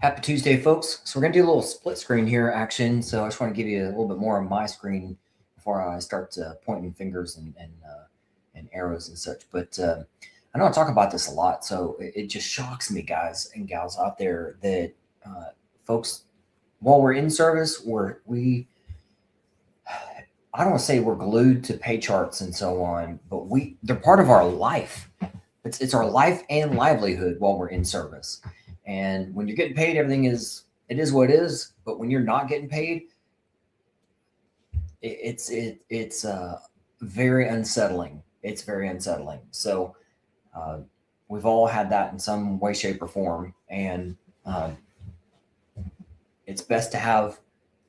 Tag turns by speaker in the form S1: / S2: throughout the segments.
S1: Happy Tuesday, folks. So we're going to do a little split screen here action. So I just want to give you a little bit more on my screen before I start pointing fingers and arrows and such. But I know I talk about this a lot. So it just shocks me, guys and gals out there, that folks, while we're in service, I don't want to say we're glued to pay charts and so on, but they're part of our life. It's our life and livelihood while we're in service. And when you're getting paid, it is what it is. But when you're not getting paid, it's very unsettling. It's very unsettling. So we've all had that in some way, shape, or form, and it's best to have,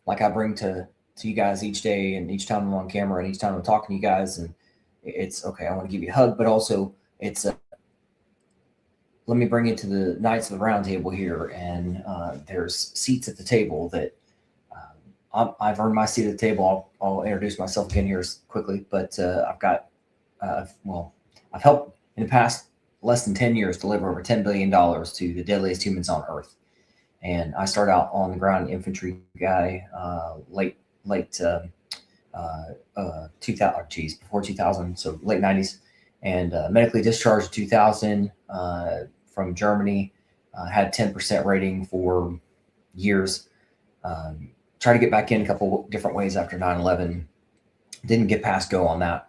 S1: like I bring to you guys each day, and each time I'm on camera, and each time I'm talking to you guys, and it's okay. I want to give you a hug, but also it's let me bring you to the Knights of the Round Table here, and there's seats at the table that I've earned my seat at the table. I'll introduce myself again here quickly, but I've got, I've helped in the past less than 10 years deliver over $10 billion to the deadliest humans on Earth. And I started out on the ground infantry guy, late 2000, before 2000, so late 90s, and medically discharged in 2000 from Germany. Had 10% rating for years. Tried to get back in a couple different ways after 9/11. Didn't get past go on that.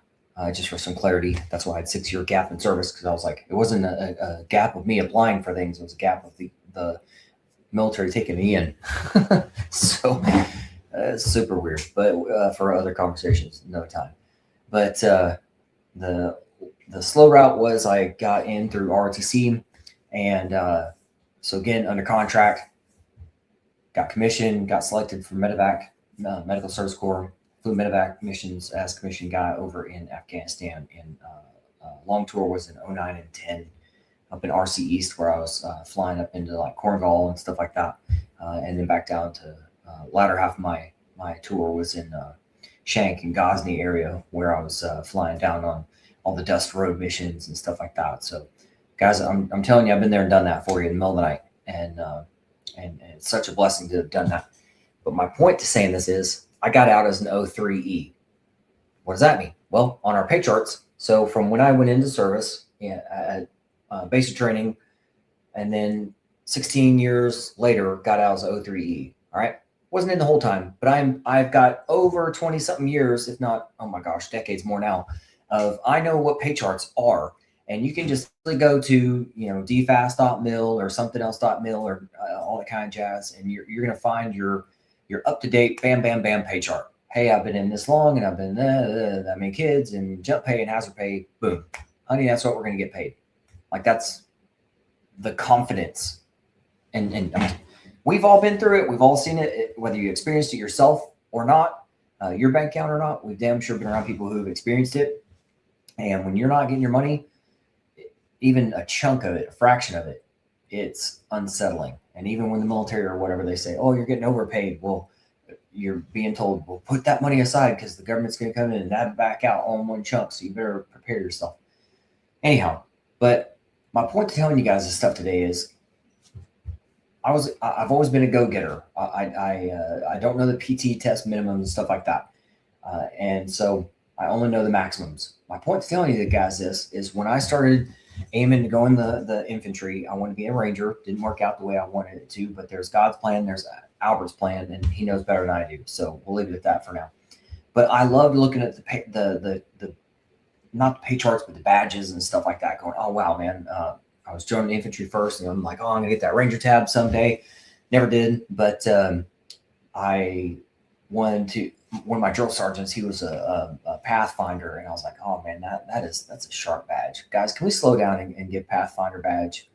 S1: Just for some clarity, that's why I had 6-year gap in service, because I was like, it wasn't a gap of me applying for things. It was a gap of the military taking me in. So it's super weird, but for other conversations, another time. But the slow route was I got in through ROTC, and so again, under contract, got commissioned, got selected for medevac, Medical Service Corps, flew medevac missions as commissioned guy over in Afghanistan. And long tour was in 09 and 10 up in RC East, where I was flying up into like Cornwall and stuff like that, and then back down to latter half of my tour was in Shank and Ghazni area, where I was flying down on all the Dust Road missions and stuff like that. So, guys, I'm telling you, I've been there and done that for you in the middle of the night, and it's such a blessing to have done that. But my point to saying this is, I got out as an O3E. What does that mean? Well, on our pay charts, so from when I went into service at basic training, and then 16 years later, got out as O3E. All right. Wasn't in the whole time, but I've got over 20 something years, if not, oh my gosh, decades more now, of I know what pay charts are. And you can just go to, dfast.mil or something else.mil or all that kind of jazz, and you're going to find your up-to-date bam, bam, bam pay chart. Hey, I've been in this long, and I've been that many kids, and jump pay and hazard pay, boom. Honey, that's what we're going to get paid. Like, that's the confidence. And we've all been through it. We've all seen it, whether you experienced it yourself or not, your bank account or not. We've damn sure been around people who have experienced it. And when you're not getting your money, even a chunk of it, a fraction of it, it's unsettling. And even when the military or whatever, they say, oh, you're getting overpaid. Well, you're being told, well, put that money aside because the government's going to come in and add it back out all in one chunk. So you better prepare yourself. Anyhow, but my point to telling you guys this stuff today is, I've always been a go-getter. I don't know the PT test minimums and stuff like that. And so I only know the maximums. My point to telling you that, guys, is when I started aiming to go in the infantry, I wanted to be a Ranger. Didn't work out the way I wanted it to, but there's God's plan, there's Albert's plan, and he knows better than I do. So we'll leave it at that for now. But I loved looking at the not the pay charts, but the badges and stuff like that, going, oh, wow, man, I was joining the infantry first, and I'm like, oh, I'm going to get that Ranger tab someday. Never did, but I wanted to. One of my drill sergeants, he was a Pathfinder, and I was like, oh man, that's a sharp badge. Guys, can we slow down and get Pathfinder badge,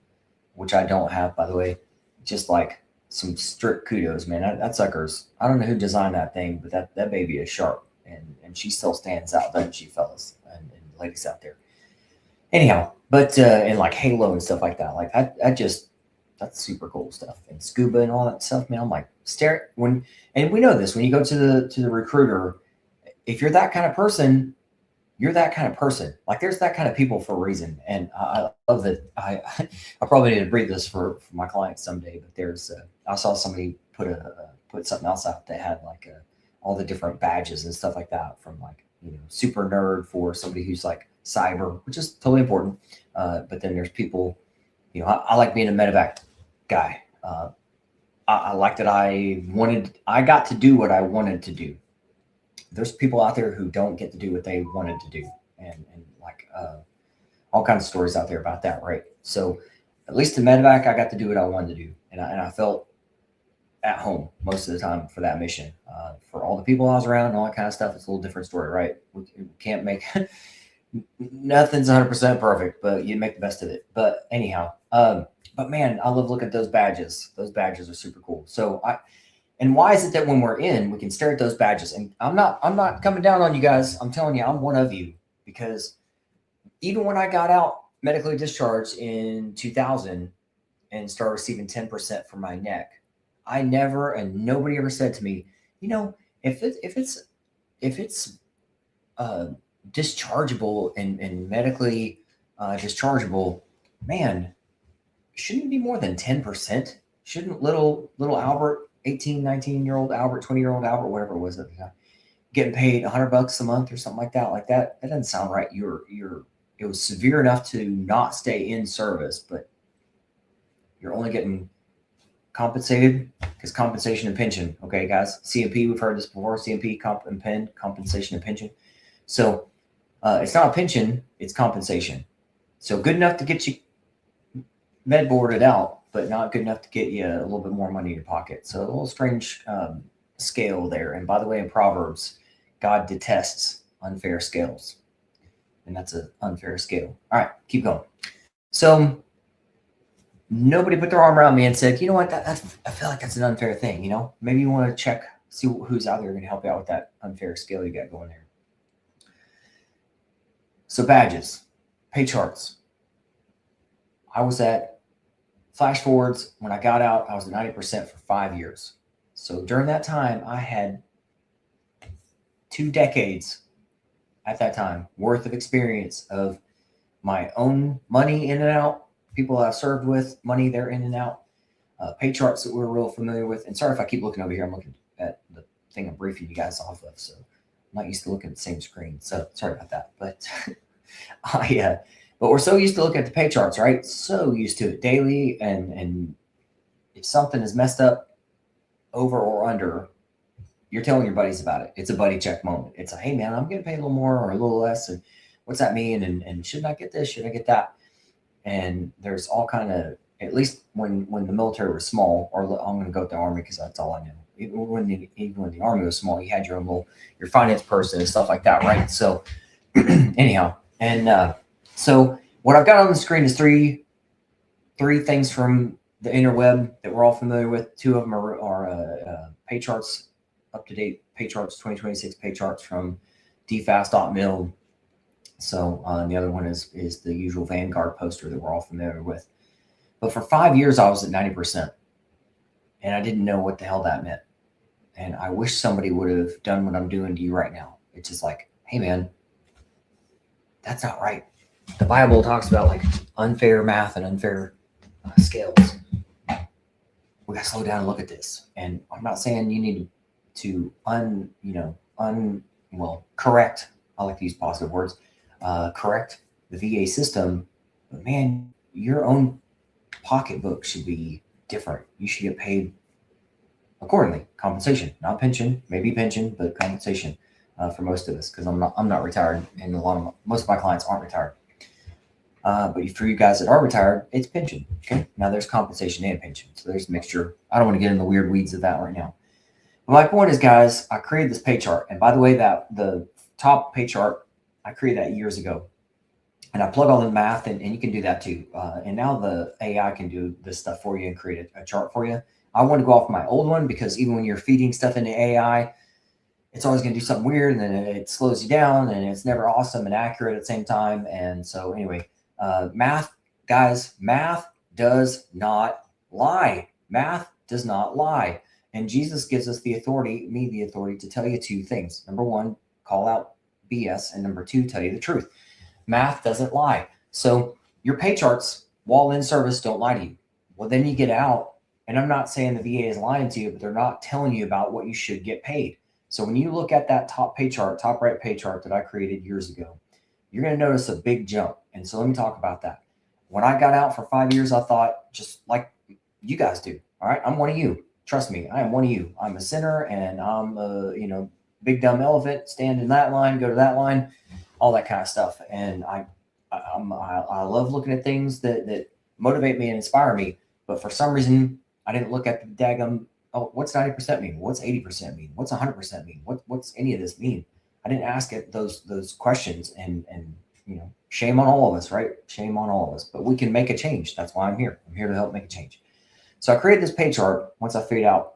S1: which I don't have, by the way, just like some strict kudos, man. That sucker's, I don't know who designed that thing, but that baby is sharp, and she still stands out, doesn't she, fellas and ladies out there? Anyhow, but and like Halo and stuff like that, like that's super cool stuff. And scuba and all that stuff, man. I'm like, and we know this, when you go to the recruiter, if you're that kind of person, you're that kind of person. Like there's that kind of people for a reason. And I love that. I probably need to breed this for my clients someday, but there's, I saw somebody put something else out that had like all the different badges and stuff like that, from like, super nerd for somebody who's like cyber, which is totally important. But then there's people, I like being a medevac guy. I like that I got to do what I wanted to do. There's people out there who don't get to do what they wanted to do. And like all kinds of stories out there about that, right? So at least in medevac, I got to do what I wanted to do. And I felt at home most of the time for that mission. For all the people I was around and all that kind of stuff, it's a little different story, right? We can't make nothing's 100% perfect, but you make the best of it. But anyhow, but man, I love looking at those badges. Those badges are super cool. So and why is it that when we're in, we can stare at those badges? And I'm not coming down on you guys. I'm telling you, I'm one of you, because even when I got out medically discharged in 2000 and started receiving 10% for my neck, I never, and nobody ever said to me, if it's dischargeable and medically dischargeable, man, shouldn't it be more than 10%? Shouldn't little Albert, 18, 19-year-old Albert, 20-year-old Albert, whatever it was at the time, getting paid $100 a month or something like that? Like that doesn't sound right. It was severe enough to not stay in service, but you're only getting compensated because compensation and pension. Okay, guys, CMP, we've heard this before. CMP, compensation and pension. So it's not a pension, it's compensation. So good enough to get you med boarded out, but not good enough to get you a little bit more money in your pocket. So a little strange scale there. And by the way, in Proverbs, God detests unfair scales. And that's an unfair scale. All right, keep going. So nobody put their arm around me and said, you know what, I feel like that's an unfair thing. Maybe you want to check, see who's out there going to help you out with that unfair scale you got going there. So badges, pay charts. I was at, flash forwards, when I got out, I was at 90% for 5 years. So during that time, I had 2 decades at that time worth of experience of my own money in and out, people I've served with, money they're in and out, pay charts that we're real familiar with. And sorry if I keep looking over here. I'm looking at the thing I'm briefing you guys off of. So I'm not used to looking at the same screen. So sorry about that. But but we're so used to looking at the pay charts, right? So used to it daily. And if something is messed up over or under, you're telling your buddies about it. It's a buddy check moment. It's hey man, I'm getting paid a little more or a little less. And what's that mean? And should I get this? Should I get that? And there's all kind of, at least when the military was small, or I'm going to go with the Army because that's all I know. Even when the Army was small, you had your own your finance person and stuff like that, right? So anyhow, and so what I've got on the screen is three things from the interweb that we're all familiar with. 2 of them are pay charts, up-to-date pay charts, 2026 pay charts from dfast.mil. So the other one is the usual Vanguard poster that we're all familiar with. But for 5 years, I was at 90%. And I didn't know what the hell that meant. And I wish somebody would have done what I'm doing to you right now. It's just like, hey, man, that's not right. The Bible talks about like unfair math and unfair scales. We got to slow down and look at this. And I'm not saying you need to correct. I like to use positive words. Correct the VA system, but man, your own pocketbook should be different. You should get paid accordingly. Compensation, not pension, maybe pension, but compensation for most of us, because I'm not retired, and most of my clients aren't retired. But for you guys that are retired, it's pension. Okay, now there's compensation and pension, so there's a mixture. I don't want to get in the weird weeds of that right now. But my point is, guys, I created this pay chart, and by the way, that the top pay chart, I created that years ago, and I plug all the math, and you can do that too. And now the AI can do this stuff for you and create a chart for you. I want to go off my old one because even when you're feeding stuff into AI, it's always going to do something weird, and then it slows you down, and it's never awesome and accurate at the same time. And so anyway, math, guys, math does not lie. Math does not lie. And Jesus gives us the authority to tell you 2 things. Number 1, call out BS, and number two, tell you the truth. Math doesn't lie. So your pay charts while in service don't lie to you. Well, then you get out, and I'm not saying the VA is lying to you, but they're not telling you about what you should get paid. So when you look at that top pay chart, top right pay chart that I created years ago, you're going to notice a big jump. And so let me talk about that. When I got out for 5 years, I thought, just like you guys do. All right, I'm one of you. Trust me, I am one of you. I'm a sinner, and I'm a big dumb elephant. Stand in that line, go to that line, all that kind of stuff. And I love looking at things that motivate me and inspire me. But for some reason, I didn't look at the daggum. Oh, what's 90% mean? What's 80% mean? What's 100% mean? What's any of this mean? I didn't ask it those questions, and shame on all of us, right? Shame on all of us. But we can make a change. That's why I'm here. I'm here to help make a change. So I created this pay chart once I figured out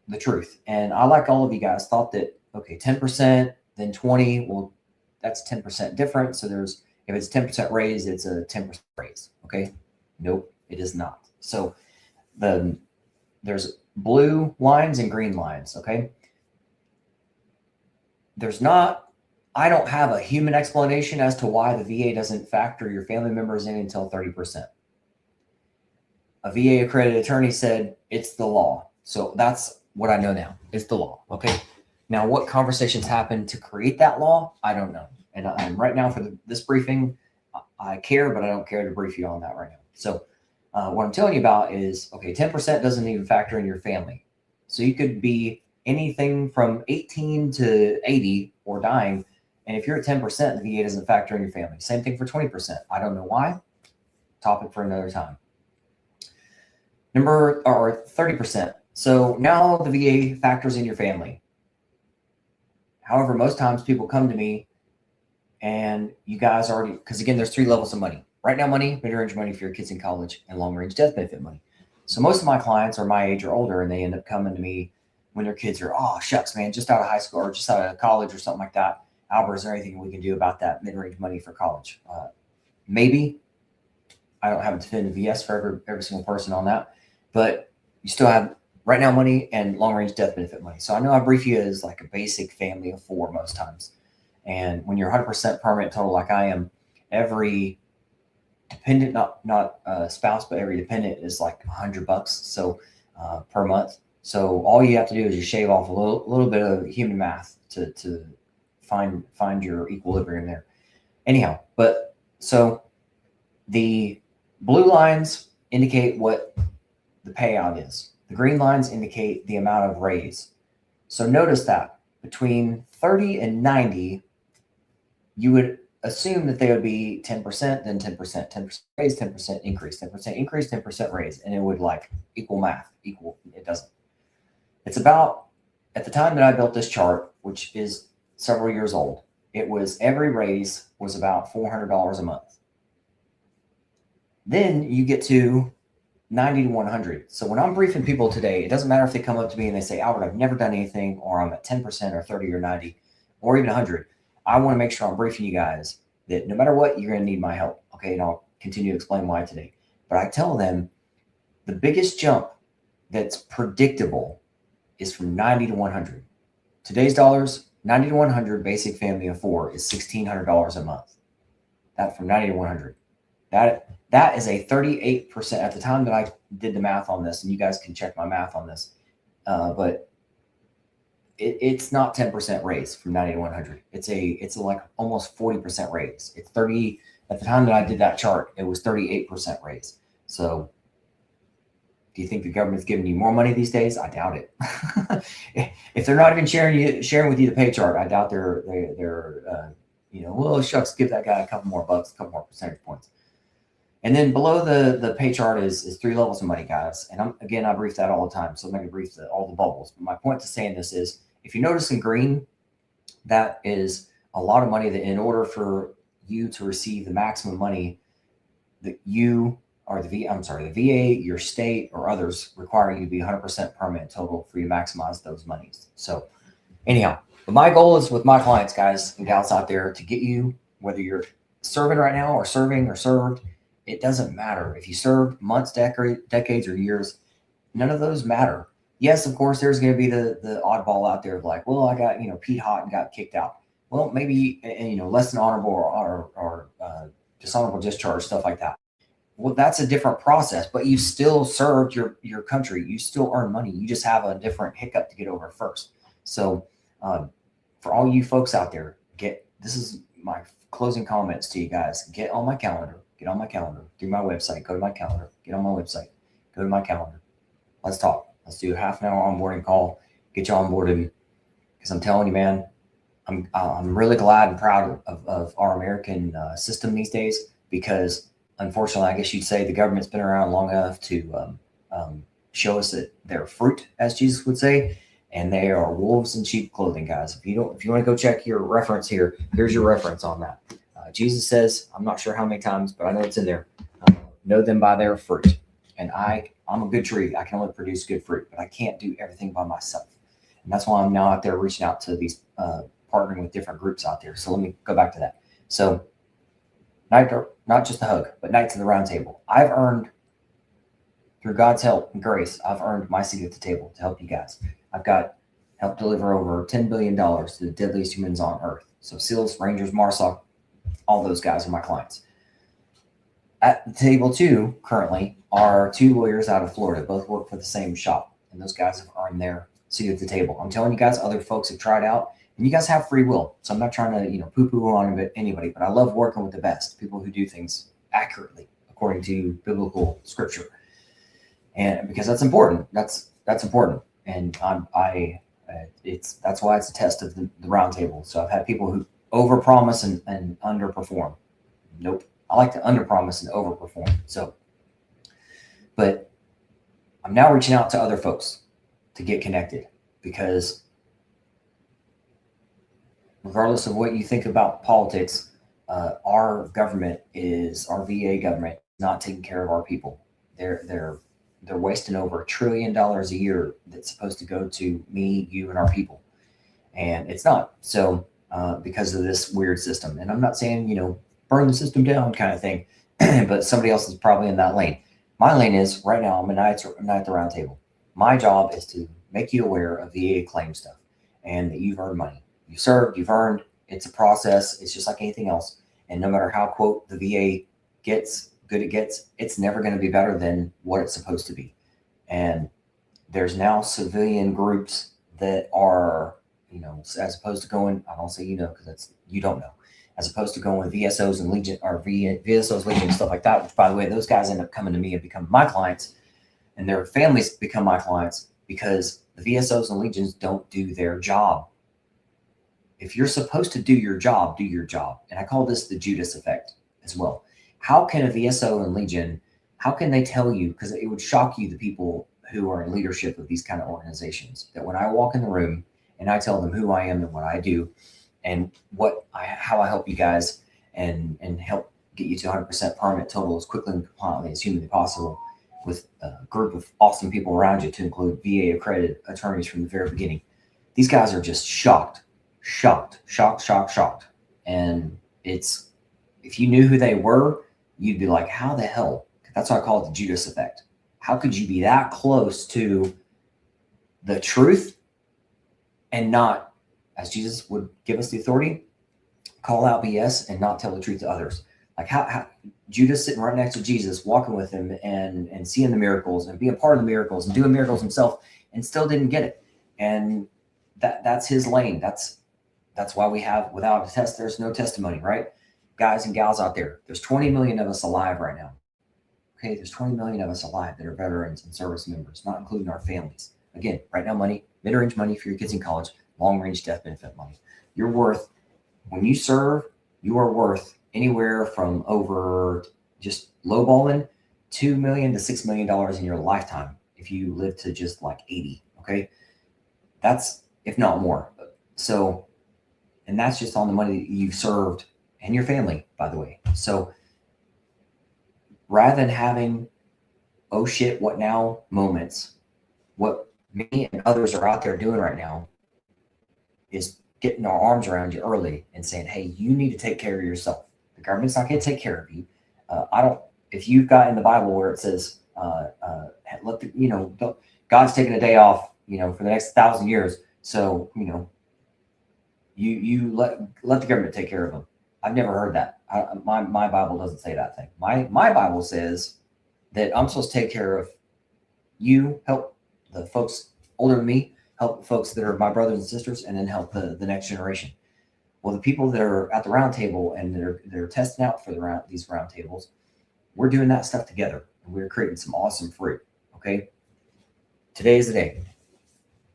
S1: the truth. And I, like all of you guys, thought that, okay, 10%, then 20, well, that's 10% different. So if it's 10% raise, it's a 10% raise. Okay. Nope, it is not. So there's blue lines and green lines. Okay. I don't have a human explanation as to why the VA doesn't factor your family members in until 30%. A VA accredited attorney said it's the law. So that's what I know now. It's the law. Okay. Now, what conversations happened to create that law? I don't know. And I'm right now for this briefing, I care, but I don't care to brief you on that right now. So what I'm telling you about is, okay, 10% doesn't even factor in your family. So you could be anything from 18 to 80 or dying. And if you're at 10%, the VA doesn't factor in your family. Same thing for 20%. I don't know why. Topic for another time. 30%. So now the VA factors in your family. However, most times people come to me and you guys already, because again, there's 3 levels of money. Right now money, mid-range money for your kids in college, and long-range death benefit money. So most of my clients are my age or older, and they end up coming to me when their kids are, oh, shucks, man, just out of high school or just out of college or something like that. Albert, is there anything we can do about that mid-range money for college? Maybe. I don't have a definitive yes for every single person on that. But you still have right now money and long-range death benefit money. So I know I brief you as like a basic family of 4 most times. And when you're 100% permanent total like I am, every dependent, not spouse, but every dependent is like $100 so per month. So all you have to do is just shave off a little bit of human math to find your equilibrium there. Anyhow, but so the blue lines indicate what the payout is. The green lines indicate the amount of raise. So notice that between 30 and 90, you would assume that they would be 10%, then 10%, 10% raise, 10% increase, 10% increase, 10% raise, and it would like equal math. It doesn't. It's about, at the time that I built this chart, which is several years old, every raise was about $400 a month. Then you get to 90 to 100. So when I'm briefing people today, it doesn't matter if they come up to me and they say, Albert, I've never done anything, or I'm at 10% or 30 or 90 or even 100. I want to make sure I'm briefing you guys that no matter what, you're going to need my help. Okay. And I'll continue to explain why today. But I tell them the biggest jump that's predictable is from 90 to 100. Today's dollars, 90 to 100 basic family of 4 is $1,600 a month. That from 90 to 100. That is a 38% at the time that I did the math on this, and you guys can check my math on this. But it's not 10% raise from 90 to 100. It's like almost 40% raise. It's 30 at the time that I did that chart. It was 38% raise. So do you think the government's giving you more money these days? I doubt it. If they're not even sharing with you the pay chart, I doubt they're well, shucks, give that guy a couple more bucks, a couple more percentage points. And then below the pay chart is 3 levels of money, guys. And I brief that all the time. So I'm not going to brief all the bubbles. But my point to saying this is, if you notice in green, that is a lot of money that in order for you to receive the maximum money that you or the VA, your state, or others require you to be 100% permanent total for you to maximize those monies. So anyhow, but my goal is with my clients, guys and gals out there, to get you, whether you're serving right now or serving or served, it doesn't matter. If you served months, decades, or years, none of those matter. Yes, of course, there's going to be the oddball out there of like, well, I got, Pete Hot and got kicked out. Well, maybe, less than honorable or dishonorable discharge, stuff like that. Well, that's a different process, but you still served your country. You still earn money. You just have a different hiccup to get over first. So, for all you folks out there, this is my closing comments to you guys. Get on my calendar. Get on my calendar through my website. Go to my calendar. Get on my website. Go to my calendar. Let's talk. Let's do a half an hour onboarding call. Get you onboarded. Because I'm telling you, man, I'm really glad and proud of our American system these days, because unfortunately, I guess you'd say the government's been around long enough to show us that they're fruit, as Jesus would say, and they are wolves in sheep clothing, guys. If you want to go check your reference here, here's your reference on that. Jesus says, I'm not sure how many times, but I know it's in there. Know them by their fruit. And I'm a good tree. I can only produce good fruit, but I can't do everything by myself. And that's why I'm now out there reaching out to these, partnering with different groups out there. So let me go back to that. So not just a hug, but Knights of the Round Table. I've earned, through God's help and grace, I've earned my seat at the table to help you guys. I've helped deliver over $10 billion to the deadliest humans on earth. So SEALs, Rangers, MARSOC, all those guys are my clients. At the table too, currently, are 2 lawyers out of Florida. Both work for the same shop, and those guys have earned their seat at the table. I'm telling you guys, other folks have tried out, and you guys have free will. So I'm not trying to, poo-poo on anybody, but I love working with the best, people who do things accurately according to biblical scripture, and because that's important. That's important, and that's why it's a test of the round table. So I've had people who overpromise and underperform. Nope. I like to underpromise and overperform. So, but I'm now reaching out to other folks to get connected, because regardless of what you think about politics, our VA government not taking care of our people. They're wasting over $1 trillion a year that's supposed to go to me, you, and our people, and it's not. So because of this weird system, and I'm not saying burn the system down kind of thing, but somebody else is probably in that lane. My lane is right now. I'm a knight at the round table. My job is to make you aware of VA claim stuff, and that you've earned money. You served, you've earned. It's a process. It's just like anything else. And no matter how, quote, the VA gets, it's never going to be better than what it's supposed to be. And there's now civilian groups that are, as opposed to going, I don't say because that's, you don't know, as opposed to going with VSOs and Legion, or VSOs, Legion, stuff like that, which, by the way, those guys end up coming to me and become my clients, and their families become my clients, because the VSOs and Legions don't do their job. If you're supposed to do your job, do your job. And I call this the Judas effect as well. How can a VSO and Legion, how can they tell you, because it would shock you, the people who are in leadership of these kind of organizations, that when I walk in the room and I tell them who I am and what I do, and how I help you guys and help get you to 100% permanent total as quickly and compliantly as humanly possible, with a group of awesome people around you, to include VA accredited attorneys from the very beginning. These guys are just shocked. And if you knew who they were, you'd be like, how the hell? That's why I call it the Judas effect. How could you be that close to the truth and not, as Jesus would give us the authority, call out BS and not tell the truth to others? Like how Judas sitting right next to Jesus, walking with him and seeing the miracles and being a part of the miracles and doing miracles himself, and still didn't get it. And that's his lane. That's why we have, without a test, there's no testimony, right? Guys and gals out there, there's 20 million of us alive right now. Okay, there's 20 million of us alive that are veterans and service members, not including our families. Again, right now money, mid-range money for your kids in college, long-range death benefit money. You're worth, when you serve, you are worth anywhere from, over, just lowballing, $2 million to $6 million in your lifetime if you live to just like 80. Okay, that's, if not more. So, and that's just on the money that you've served and your family, by the way. So rather than having, oh shit, what now moments, what me and others are out there doing right now is getting our arms around you early and saying, hey, you need to take care of yourself. The government's not going to take care of you. If you've got in the Bible where it says, God's taking a day off, for the next 1,000 years. So, You let the government take care of them. I've never heard that. My Bible doesn't say that thing. My Bible says that I'm supposed to take care of you, help the folks older than me, help the folks that are my brothers and sisters, and then help the next generation. Well, the people that are at the round table and they're testing out for these round tables, we're doing that stuff together, and we're creating some awesome fruit. Okay, today is the day.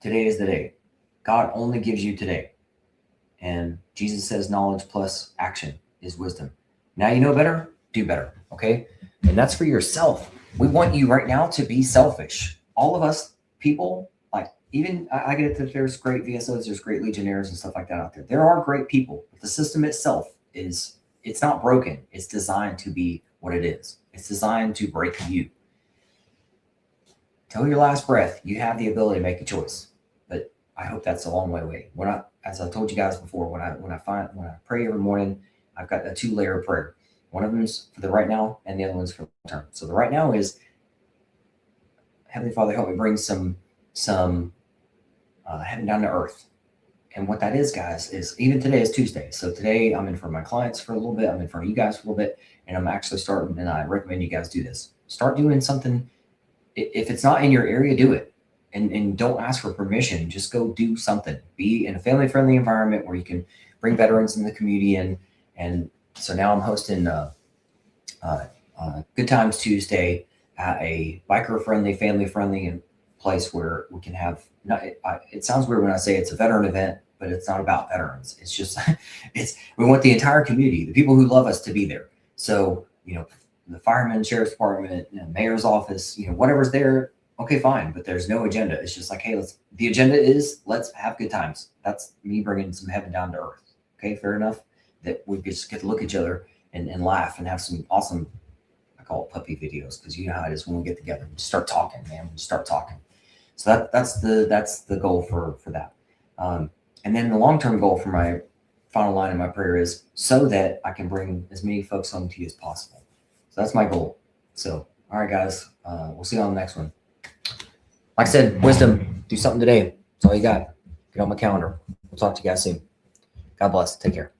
S1: Today is the day. God only gives you today, and Jesus says knowledge plus action is wisdom. Now you know better, do better. Okay, and that's for yourself. We want you right now to be selfish. All of us people, like even I get it that there's great VSOs, there's great Legionnaires and stuff like that out there. There are great people, but the system itself it's not broken. It's designed to be what it is. It's designed to break you. Till your last breath, you have the ability to make a choice. But I hope that's a long way away. As I told you guys before, when I pray every morning, I've got a 2-layer prayer. One of them is for the right now, and the other one's for the long term. So the right now is, Heavenly Father, help me bring some heaven down to earth. And what that is, guys, is even today is Tuesday. So today I'm in front of my clients for a little bit. I'm in front of you guys for a little bit. And I'm actually starting, and I recommend you guys do this. Start doing something. If it's not in your area, do it. And don't ask for permission. Just go do something. Be in a family-friendly environment where you can bring veterans in the community. And so now I'm hosting Good Times Tuesday at a biker-friendly, family-friendly, and place where we can have. It sounds weird when I say it's a veteran event, but it's not about veterans. It's just we want the entire community, the people who love us, to be there. So the firemen, sheriff's department, mayor's office, whatever's there. Okay, fine, but there's no agenda. It's just like, hey, the agenda is let's have good times. That's me bringing some heaven down to earth. Okay, fair enough. That we just get to look at each other and laugh and have some awesome, I call it puppy videos, because you know how it is when we get together. We just start talking, man. We just start talking. So that's the goal for that. And then the long-term goal for my final line in my prayer is so that I can bring as many folks home to you as possible. So that's my goal. So, all right, guys, we'll see you on the next one. Like I said, wisdom, do something today. That's all you got. Get on my calendar. We'll talk to you guys soon. God bless. Take care.